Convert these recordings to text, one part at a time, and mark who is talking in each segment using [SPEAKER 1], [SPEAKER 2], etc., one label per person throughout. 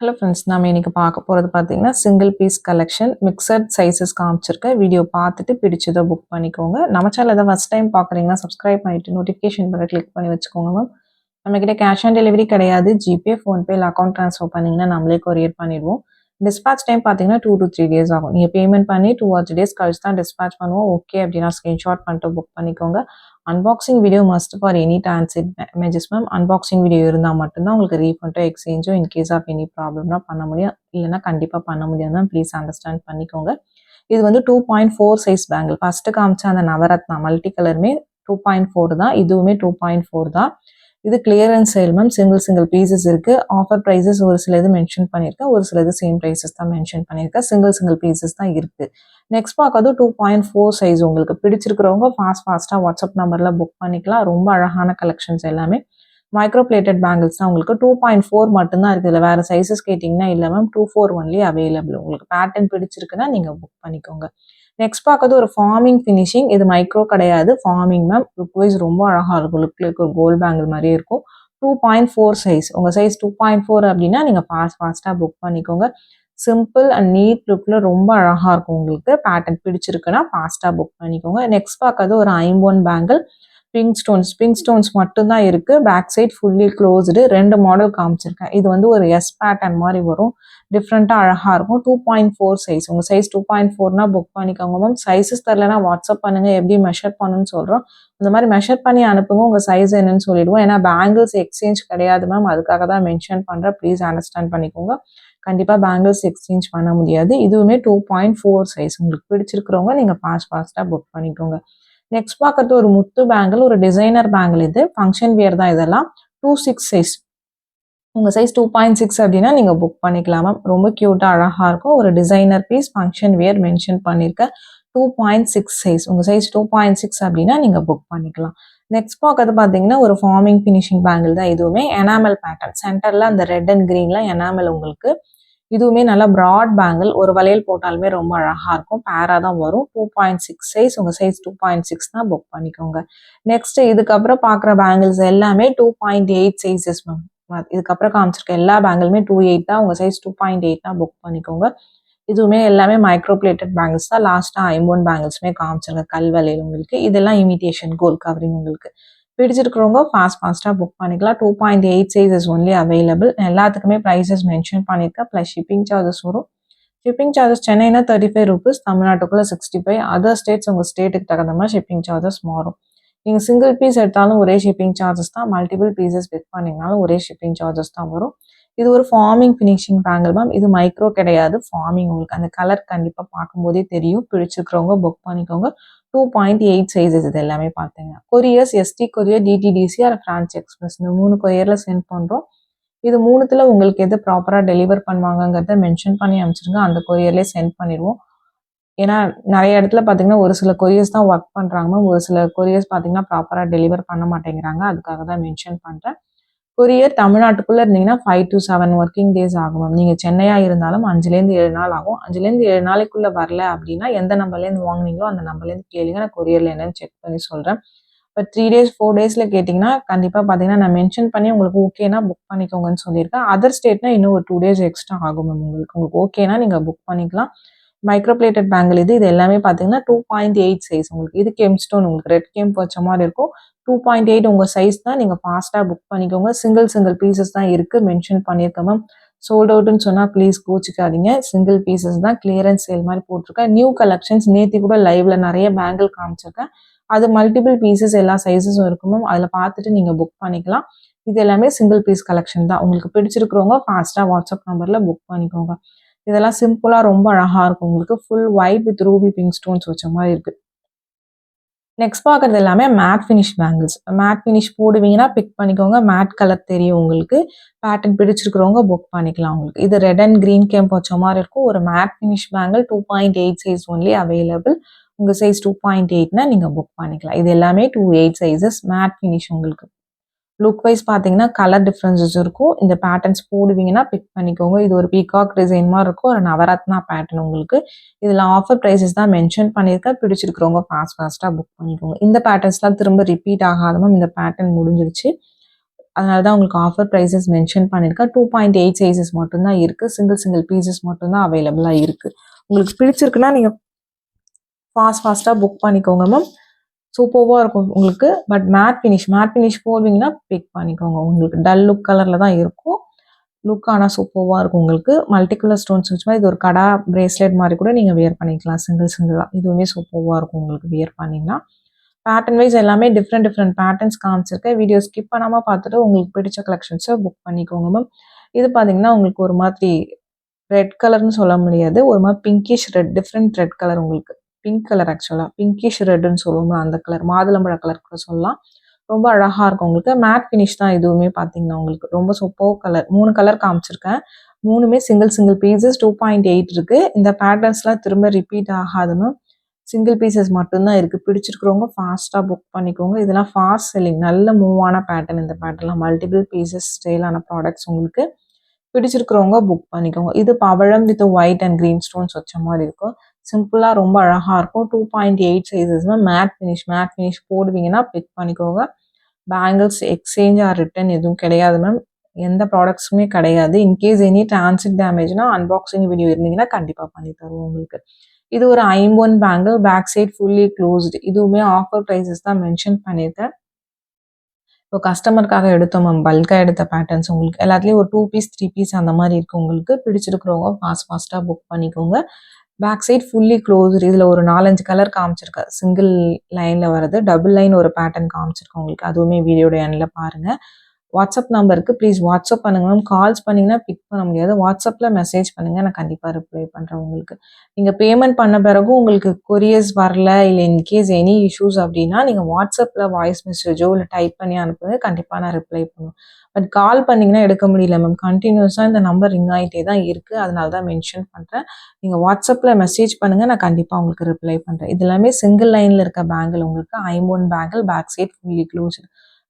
[SPEAKER 1] Hello friends, நம்ம இன்னைக்கு பார்க்க போகிறது பார்த்தீங்கன்னா single piece collection mixed sizes காமிச்சிருக்கேன். வீடியோ பார்த்துட்டு பிடிச்சதை புக் பண்ணிக்கோங்க. நம்ம சேனல் எதாவது ஃபஸ்ட் டைம் பார்க்குறீங்கன்னா சப்ஸ்கிரைப் பண்ணிவிட்டு நோட்டிஃபிகேஷன் பண்ண கிளிக் பண்ணி வச்சுக்கோங்க மேம். நம்மக்கிட்ட கேஷ் ஆன் டெலிவரி கிடையாது. ஜிபே, ஃபோன்பே இல்லை அக்கௌண்ட் ட்ரான்ஸ்ஃபர் பண்ணிங்கன்னா நம்மளே கொரியர் பண்ணிடுவோம். டிஸ்பேச் டைம் பார்த்தீங்கன்னா 2 to 3 days ஆகும். நீங்கள் பேமெண்ட் பண்ணி 2 or 3 days கழிச்சு தான் டிஸ்பேச் பண்ணுவோம். ஓகே அப்படின்னா ஸ்க்ரீன்ஷாட் பண்ணிட்டு புக் பண்ணிக்கோங்க. Unboxing video must for any transit images ma'am. Unboxing video இருந்தால் மட்டும்தான் உங்களுக்கு ரீஃபண்டோ எக்ஸ்சேஞ்சோ இன்கேஸ் ஆஃப் எனி ப்ராப்ளம்னா பண்ண முடியும். இல்லைனா கண்டிப்பாக பண்ண முடியாது மேம். ப்ளீஸ் அண்டர்ஸ்டாண்ட் பண்ணிக்கோங்க. இது வந்து 2.4 சைஸ் பேங்கிள். ஃபஸ்ட்டு காமிச்ச அந்த நவரத்னா மல்டி கலருமே 2.4 தான். இதுவுமே 2.4 தான். இது clearance sale ma'am. Single pieces இருக்குது. ஆஃபர் ப்ரைஸஸ் ஒரு சில இது மென்ஷன் பண்ணியிருக்கேன், ஒரு சில இது சேம் ப்ரைஸஸ் தான் மென்ஷன் பண்ணியிருக்கேன். சிங்கிள் பீசஸ் தான் இருக்குது. நெக்ஸ்ட் பார்க்கறது 2.4 சைஸ். உங்களுக்கு பிடிச்சிருக்கிறவங்க ஃபாஸ்ட்டாக வாட்ஸ்அப் நம்பரில் புக் பண்ணிக்கலாம். ரொம்ப அழகான கலெக்ஷன்ஸ் எல்லாமே மைக்ரோ பிளேட்டட் பேங்கிள்ஸ் தான். உங்களுக்கு 2.4 மட்டும்தான் இருக்குது. இல்லை வேறு சைஸஸ் கேட்டிங்கன்னா இல்லை மேம், 2.4 ஒன்லி அவைலபிள். உங்களுக்கு பேட்டர்ன் பிடிச்சிருக்குன்னா நீங்கள் புக் பண்ணிக்கோங்க. நெக்ஸ்ட் பார்க்கறது ஒரு ஃபார்மிங் ஃபினிஷிங். இது மைக்ரோ கிடையாது, ஃபார்மிங் மேம். லுக் வைஸ் ரொம்ப அழகாக இருக்கும். லுக்கில் ஒரு கோல்ட் பேங்கிள் மாதிரியே இருக்கும். 2.4 சைஸ். உங்கள் சைஸ் 2.4 அப்படின்னா நீங்கள் ஃபாஸ்ட்டாக புக் பண்ணிக்கோங்க. சிம்பிள் அண்ட் நீட் லுக்கில் ரொம்ப அழகாக இருக்கும். உங்களுக்கு பேட்டர்ன் பிடிச்சிருக்குன்னா ஃபாஸ்ட்டாக புக் பண்ணிக்கோங்க. நெக்ஸ்ட் பார்க்கறது ஒரு ஐம்போன் பேங்கிள். பிங்க் ஸ்டோன்ஸ் மட்டும்தான் இருக்குது. Back side fully closed. 2 model காமிச்சிருக்கேன். இது வந்து ஒரு எஸ் பேட்டர்ன் மாதிரி வரும். டிஃப்ரெண்ட்டாக அழகாக இருக்கும். 2.4 சைஸ். உங்கள் சைஸ் 2.4னா புக் பண்ணிக்கோங்க மேம். சைஸஸ் தரலனா வாட்ஸ்அப் பண்ணுங்கள். எப்படி மெஷர் பண்ணணும்னு சொல்கிறோம், அந்த மாதிரி மெஷர் பண்ணி அனுப்புங்க. உங்கள் சைஸ் என்னன்னு சொல்லிடுவோம். ஏன்னா பேங்கிள்ஸ் எக்ஸ்சேஞ்ச் கிடையாது மேம். அதுக்காக தான் மென்ஷன் பண்ணுறேன். ப்ளீஸ் அண்டர்ஸ்டாண்ட் பண்ணிக்கோங்க. கண்டிப்பாக பேங்கிள்ஸ் எக்ஸ்சேஞ்ச் பண்ண முடியாது. இதுவுமே 2.4 சைஸ். உங்களுக்கு பிடிச்சிருக்கிறவங்க நீங்கள் ஃபாஸ்ட்டாக புக் பண்ணிக்கோங்க. நெக்ஸ்ட் பார்க்கறது ஒரு முத்து பேங்கிள், ஒரு டிசைனர் பேங்கிள். இது ஃபங்க்ஷன் வியர் தான். இதெல்லாம் 2.6 சைஸ். உங்கள் சைஸ் 2.6 அப்படின்னா நீங்கள் புக் பண்ணிக்கலாம் மேம். ரொம்ப க்யூட்டாக அழகாக இருக்கும். ஒரு designer piece, function wear mention பண்ணியிருக்கேன். 2.6 சைஸ். உங்கள் சைஸ் 2.6 அப்படின்னா நீங்கள் புக் பண்ணிக்கலாம். நெக்ஸ்ட் பார்க்கறது பார்த்தீங்கன்னா ஒரு ஃபார்மிங் ஃபினிஷிங் பேங்கிள் தான். இதுவுமே எனாமல் பேட்டர்ன். சென்டரில் அந்த ரெட் அண்ட் க்ரீனில் எனாமல். உங்களுக்கு இதுவுமே நல்லா ப்ராட் பேங்கிள். ஒரு வளையல் போட்டாலுமே ரொம்ப அழகாக இருக்கும். பேராக தான் வரும். 2.6 சைஸ். உங்கள் சைஸ் 2.6 தான் புக் பண்ணிக்கோங்க. நெக்ஸ்ட் இதுக்கப்புறம் பார்க்குற பேங்கிள்ஸ் எல்லாமே 2.8 சைஸஸ் மேம். இதுக்கப்புறம் காமிச்சிருக்க எல்லா பேங்கிளுமே 2.8 தான். உங்கள் சைஸ் 2.8 தான் புக் பண்ணிக்கோங்க. இதுவுமே எல்லாமே மைக்ரோ பிளேட்டட் பேங்கிள்ஸ் தான். லாஸ்ட்டாக ஐம்போன் பேங்கிள்ஸுமே காமிச்சிருங்க கல் வளையல் உங்களுக்கு. இதெல்லாம் இமிட்டேஷன் கோல்ட் கவரிங். உங்களுக்கு பிடிச்சிருக்கிறவங்க ஃபாஸ்ட்டாக புக் பண்ணிக்கலாம். 2.8 சைஸஸ் ஒன்லி அவைலபிள். எல்லாத்துக்குமே ப்ரைஸஸ் மென்ஷன் பண்ணியிருக்கேன். ப்ளஸ் ஷிப்பிங் சார்ஜஸ் வரும். ஷிப்பிங் சார்ஜஸ் சென்னைனா 35 rupees, தமிழ்நாட்டுக்குள்ளே 65. அதர் ஸ்டேட்ஸ் உங்கள் ஸ்டேட்டுக்கு தகுந்த மாதிரி ஷிப்பிங் சார்ஜஸ் மாறும். நீங்கள் சிங்கிள் பீஸ் எடுத்தாலும் ஒரே ஷிப்பிங் சார்ஜஸ் தான். மல்டிபிள் பீசஸ் பிக் பண்ணிங்கனாலும் ஒரே ஷிப்பிங் சார்ஜஸ் தான் வரும். இது ஒரு ஃபார்மிங் ஃபினிஷிங் பேங்கிள் மேம். இது மைக்ரோ கிடையாது, ஃபார்மிங். உங்களுக்கு அந்த கலர் கண்டிப்பாக பார்க்கும்போதே தெரியும். பிடிச்சிருக்கிறவங்க புக் பண்ணிக்கோங்க. 2.8 சைஸஸ். இது எல்லாமே பார்த்தீங்கன்னா couriers ST courier, DTDC or Franch express, இந்த 3 கொரியரில் சென்ட் பண்ணுறோம். இது 3த்தில் உங்களுக்கு எது ப்ராப்பராக டெலிவர் பண்ணுவாங்கங்கிறத மென்ஷன் பண்ணி அனுப்பிச்சிருங்க. அந்த கொரியர்லேயே சென்ட் பண்ணிடுவோம். ஏன்னா நிறைய இடத்துல பார்த்தீங்கன்னா ஒரு சில கொரியர்ஸ் தான் ஒர்க் பண்ணுறாங்க மேம். ஒரு சில கொரியர்ஸ் பார்த்தீங்கன்னா ப்ராப்பராக டெலிவர் பண்ண மாட்டேங்கிறாங்க. அதுக்காக தான் மென்ஷன் பண்ணுறேன். கொரியர் தமிழ்நாட்டுக்குள்ளே இருந்தீங்கன்னா 5 to 7 ஒர்க்கிங் டேஸ் ஆகும் மேம். நீங்கள் சென்னையாக இருந்தாலும் 5லேருந்து 7 நாள் ஆகும். 5லேருந்து 7 நாளைக்குள்ளே வரல அப்படின்னா எந்த நம்பர்லேருந்து வாங்கினீங்களோ அந்த நம்பர்லேருந்து கேளுங்க. நான் கொரியரில் என்னன்னு செக் பண்ணி சொல்கிறேன். இப்போ 3 days 4 days கேட்டிங்கன்னா கண்டிப்பாக பார்த்தீங்கன்னா நான் மென்ஷன் பண்ணி உங்களுக்கு ஓகேனா புக் பண்ணிக்கோங்கன்னு சொல்லியிருக்கேன். அதர் ஸ்டேட்னா இன்னும் ஒரு 2 days எக்ஸ்ட்ரா ஆகும் மேம். உங்களுக்கு ஓகேனா நீங்கள் புக் பண்ணிக்கலாம். மைக்ரோ பிளேட்டட் பேங்கிள் இது எல்லாமே பார்த்தீங்கன்னா 2.8 சைஸ். உங்களுக்கு இது கெம் ஸ்டோன், உங்களுக்கு ரெட் கேம்ப் வச்ச மாதிரி இருக்கும். 2.8 உங்கள் சைஸ் தான். நீங்கள் ஃபாஸ்ட்டாக புக் பண்ணிக்கோங்க. சிங்கிள் பீசஸ் தான் இருக்குது. மென்ஷன் பண்ணியிருக்கேன் மேம். சோல்ட் அவுட்னு சொன்னால் ப்ளீஸ் கோச்சிக்காதீங்க. சிங்கிள் பீசஸ் தான். கிளியரன்ஸ் சேல் மாதிரி போட்டிருக்கேன். நியூ கலெக்ஷன்ஸ் நேற்று கூட லைவ்ல நிறைய பேங்கிள் காமிச்சிருக்கேன். அது மல்டிபிள் பீசஸ் எல்லா சைஸஸும் இருக்கும் மேம். அதில் பார்த்துட்டு நீங்கள் புக் பண்ணிக்கலாம். இது எல்லாமே சிங்கிள் பீஸ் கலெக்ஷன் தான். உங்களுக்கு பிடிச்சிருக்கிறவங்க ஃபாஸ்ட்டாக வாட்ஸ்அப் நம்பரில் புக் பண்ணிக்கோங்க. இதெல்லாம் சிம்பிளாக ரொம்ப அழகாக இருக்கும். உங்களுக்கு full white with ruby pink stones வச்ச மாதிரி இருக்குது. நெக்ஸ்ட் பார்க்குறது எல்லாமே matte finish bangles. Matte finish போடுவீங்கன்னா பிக் பண்ணிக்கோங்க. மேட் கலர் தெரியும் உங்களுக்கு. பேட்டர்ன் பிடிச்சிருக்கிறவங்க புக் பண்ணிக்கலாம். உங்களுக்கு இது ரெட் அண்ட் க்ரீன் கேம்ப் வச்ச மாதிரி இருக்கும். ஒரு matte finish bangle 2.8 size only available. உங்கள் சைஸ் 2.8னா நீங்கள் புக் பண்ணிக்கலாம். இது எல்லாமே 2.8 சைஸஸ் மேட் ஃபினிஷ். உங்களுக்கு லுக் வைஸ் பார்த்தீங்கன்னா கலர் டிஃப்ரென்சஸ் இருக்கும். இந்த பேட்டர்ன்ஸ் போடுவீங்கன்னா பிக் பண்ணிக்கோங்க. இது ஒரு பீகாக் டிசைன் மாதிரி இருக்கும். ஒரு நவரத்னா பேட்டர்ன். உங்களுக்கு இதில் ஆஃபர் ப்ரைஸஸ் தான் மென்ஷன் பண்ணியிருக்கேன். பிடிச்சிருக்கிறவங்க ஃபாஸ்ட்டாக புக் பண்ணிக்கோங்க. இந்த பேட்டர்ன்ஸ்லாம் திரும்ப ரிப்பீட் ஆகாதமா. இந்த பேட்டர்ன் முடிஞ்சிருச்சு. அதனால தான் உங்களுக்கு ஆஃபர் ப்ரைஸஸ் மென்ஷன் பண்ணியிருக்கேன். 2.8 சைஸஸ் மட்டும்தான் இருக்குது. சிங்கிள் பீசஸ் மட்டும்தான் அவைலபிளாக இருக்குது. உங்களுக்கு பிடிச்சிருக்குன்னா நீங்கள் ஃபாஸ்ட்டாக புக் பண்ணிக்கோங்க மேம். சூப்பர்வாக இருக்கும் உங்களுக்கு. பட் மேட் ஃபினிஷ் போடுவீங்கன்னா பிக் பண்ணிக்கோங்க. உங்களுக்கு டல் லுக் கலரில் தான் இருக்கும். லுக் ஆனால் சூப்பர்வாக இருக்கும் உங்களுக்கு. மல்டி கலர் ஸ்டோன்ஸ் வச்சு இது ஒரு கடா பிரேஸ்லெட் மாதிரி கூட நீங்கள் வியர் பண்ணிக்கலாம். சிங்கிளாக இதுவுமே சூப்பர்வாக இருக்கும் உங்களுக்கு வியர் பண்ணிங்கன்னா. பேட்டர்ன் வைஸ் எல்லாமே டிஃப்ரெண்ட் பேட்டர்ன்ஸ் காமிச்சிருக்கேன். வீடியோ ஸ்கிப் பண்ணாமல் பார்த்துட்டு உங்களுக்கு பிடிச்ச கலெக்ஷன்ஸை புக் பண்ணிக்கோங்க மேம். இது பார்த்தீங்கன்னா உங்களுக்கு ஒரு மாதிரி ரெட் கலர்னு சொல்ல முடியாது. ஒரு மாதிரி pinkish red, different red colour உங்களுக்கு. பிங்க் கலர் ஆக்சுவலாக பிங்கிஷ் ரெட்டுன்னு சொல்லுவோம் அந்த கலர், மாதுளம்பழ கலர் கூட சொல்லலாம். ரொம்ப அழகாக இருக்கும் உங்களுக்கு. மேட் ஃபினிஷ் தான் இதுவுமே பார்த்தீங்கன்னா உங்களுக்கு ரொம்ப சூப்பர் கலர். 3 கலர் காமிச்சிருக்கேன். 3மே சிங்கிள் பீசஸ் 2.8 இருக்குது. இந்த பேட்டர்ன்ஸ்லாம் திரும்ப ரிப்பீட் ஆகாதுன்னு சிங்கிள் பீசஸ் மட்டும்தான் இருக்குது. பிடிச்சிருக்கிறவங்க ஃபாஸ்ட்டாக புக் பண்ணிக்கோங்க. இதெல்லாம் ஃபாஸ்ட் செல்லிங், நல்ல மூவ் ஆன பேட்டர்ன். இந்த பேட்டர்லாம் மல்டிபிள் பீசஸ் ஸ்டைலான ப்ராடக்ட்ஸ் உங்களுக்கு. பிடிச்சிருக்கிறவங்க புக் பண்ணிக்கோங்க. இது பவழம் with white and green stones வச்ச மாதிரி இருக்கும். சிம்பிளாக ரொம்ப அழகாக இருக்கும். 2.8 சைஸஸ்னால் மேட் ஃபினிஷ் போடுவீங்கன்னா பிக் பண்ணிக்கோங்க. பேங்கிள்ஸ் எக்ஸ்சேஞ்ச் ஆர் ரிட்டர்ன் எதுவும் கிடையாது மேம். எந்த ப்ராடக்ட்ஸுமே கிடையாது. இன்கேஸ் எனி டிரான்சிட் டேமேஜ்னா அன்பாக்சிங் வீடியோ இருந்தீங்கன்னா கண்டிப்பாக பண்ணி தருவோம் உங்களுக்கு. இது ஒரு ஐம்பொன் bangle, back side fully closed. இதுவுமே ஆஃபர் ப்ரைஸஸ் தான் மென்ஷன் பண்ணியிருக்கேன். இப்போ கஸ்டமருக்காக எடுத்தோம் மேம், பல்காக எடுத்த பேட்டர்ன்ஸ் உங்களுக்கு எல்லாத்துலேயும் ஒரு 2 பீஸ் 3 பீஸ் அந்த மாதிரி இருக்குது. உங்களுக்கு பிடிச்சிருக்கிறவங்க ஃபாஸ்ட்டாக புக் பண்ணிக்கோங்க. Back side fully closed. இதில் ஒரு 4-5 கலர் காமிச்சிருக்கேன். சிங்கிள் லைனில் வருது, டபுள் லைன் ஒரு பேட்டர்ன் காமிச்சிருக்கேன் உங்களுக்கு. அதுவுமே வீடியோட எண்டில் பாருங்கள். வாட்ஸ்அப் நம்பருக்கு ப்ளீஸ் வாட்ஸ்அப் பண்ணுங்கள் மேம். கால்ஸ் பண்ணிங்கன்னா பிக் பண்ண முடியாது. வாட்ஸ்அப்பில் மெசேஜ் பண்ணுங்கள், நான் கண்டிப்பாக ரிப்ளை பண்ணுறேன் உங்களுக்கு. நீங்கள் பேமெண்ட் பண்ண பிறகும் உங்களுக்கு கொரியர்ஸ் வரல, இல்லை இன்கேஸ் எனி இஷ்யூஸ் அப்படின்னா நீங்கள் வாட்ஸ்அப்பில் வாய்ஸ் மெசேஜோ இல்லை டைப் பண்ணி அனுப்புங்க, கண்டிப்பாக நான் ரிப்ளை பண்ணுவேன். பட் கால் பண்ணிங்கன்னா எடுக்க முடியல மேம். கண்டினியூஸாக இந்த நம்பர் ரிங் ஆகிட்டே தான் இருக்குது. அதனால தான் மென்ஷன் பண்ணுறேன். நீங்கள் வாட்ஸ்அப்பில் மெசேஜ் பண்ணுங்கள், நான் கண்டிப்பாக உங்களுக்கு ரிப்ளை பண்ணுறேன். இது எல்லாமே சிங்கிள் லைனில் இருக்க பேங்கிள் உங்களுக்கு. ஐம்பொன் bangle, back side fully closed.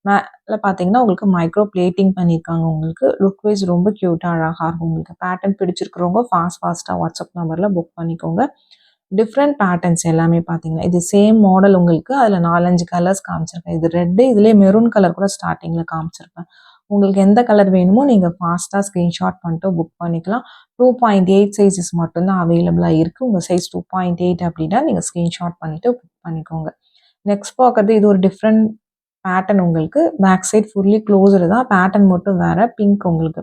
[SPEAKER 1] மேலே பார்த்தீங்கன்னா உங்களுக்கு மைக்ரோ பிளேட்டிங் பண்ணியிருக்காங்க உங்களுக்கு. லுக் வைஸ் ரொம்ப க்யூட்டாக அழகாக இருக்கும் உங்களுக்கு. பேட்டர்ன் பிடிச்சிருக்கிறவங்க ஃபாஸ்ட்டாக வாட்ஸ்அப் நம்பரில் புக் பண்ணிக்கோங்க. டிஃப்ரெண்ட் பேட்டர்ன்ஸ் எல்லாமே பார்த்தீங்கன்னா இது சேம் மாடல் உங்களுக்கு. அதில் 4-5 கலர்ஸ் காமிச்சிருக்கேன். இது ரெட்டு, இதுலேயே மெரூன் கலர் கூட ஸ்டார்டிங்கில் காமிச்சிருப்பேன். உங்களுக்கு எந்த கலர் வேணுமோ நீங்கள் ஃபாஸ்ட்டாக ஸ்க்ரீன்ஷாட் பண்ணிட்டு புக் பண்ணிக்கலாம். 2.8 சைஸஸ் மட்டும்தான் அவைலபிளாக இருக்குது. உங்கள் சைஸ் 2.8 அப்படின்னா நீங்கள் ஸ்க்ரீன்ஷாட் பண்ணிவிட்டு புக் பண்ணிக்கோங்க. நெக்ஸ்ட் பார்க்குறது இது ஒரு டிஃப்ரெண்ட் பேட்டர்ன் உங்களுக்கு. பேக் சைட் ஃபுல்லி க்ளோஸ்டு தான், பேட்டர்ன் மட்டும் வேறு. பிங்க் உங்களுக்கு.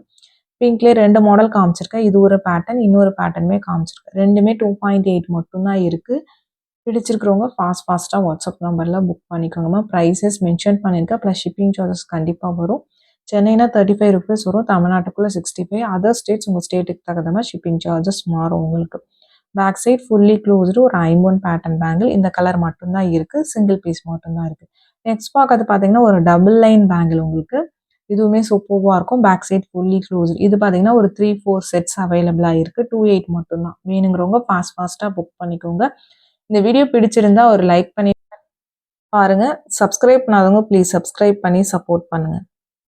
[SPEAKER 1] பிங்க்லேயே 2 மாடல் காமிச்சிருக்கேன். இது ஒரு பேட்டர்ன், இன்னொரு பேட்டர்னுமே காமிச்சிருக்கேன். ரெண்டுமே 2.8 மட்டும்தான் இருக்குது. பிடிச்சிருக்கிறவங்க ஃபாஸ்ட்டாக வாட்ஸ்அப் நம்பரில் புக் பண்ணிக்கோங்கம்மா. ப்ரைஸஸ் மென்ஷன் பண்ணியிருக்கேன். ப்ளஸ் ஷிப்பிங் சார்ஜஸ் கண்டிப்பாக வரும். சென்னைனா 35 ருபீஸ் வரும். தமிழ்நாட்டுக்குள்ளே 65. அதர் ஸ்டேட்ஸ் உங்கள் ஸ்டேட்டுக்கு தகுந்த மாதிரி ஷிப்பிங் சார்ஜஸ் மாறும் உங்களுக்கு. பேக் சைட் ஃபுல்லி க்ளோஸ்டு ஒரு ஐம்பொன் பேட்டர்ன் பேங்கிள். இந்த கலர் மட்டும்தான் இருக்குது. சிங்கிள் பீஸ் மட்டும்தான் இருக்குது. நெக்ஸ்ட் பார்க்கறது பார்த்தீங்கன்னா ஒரு டபுள் லைன் பேங்கிள் உங்களுக்கு. இதுவுமே சூப்பர்வாக இருக்கும். Back side fully closed. இது பார்த்தீங்கன்னா ஒரு 3-4 செட்ஸ் அவைலபிளாக இருக்குது. 2.8 மட்டும்தான். வேணுங்கிறவங்க ஃபாஸ்ட்டாக புக் பண்ணிக்கோங்க. இந்த வீடியோ பிடிச்சிருந்தா ஒரு லைக் பண்ணி பாருங்கள். சப்ஸ்கிரைப் பண்ணாதவங்க ப்ளீஸ் சப்ஸ்கிரைப் பண்ணி சப்போர்ட் பண்ணுங்கள்.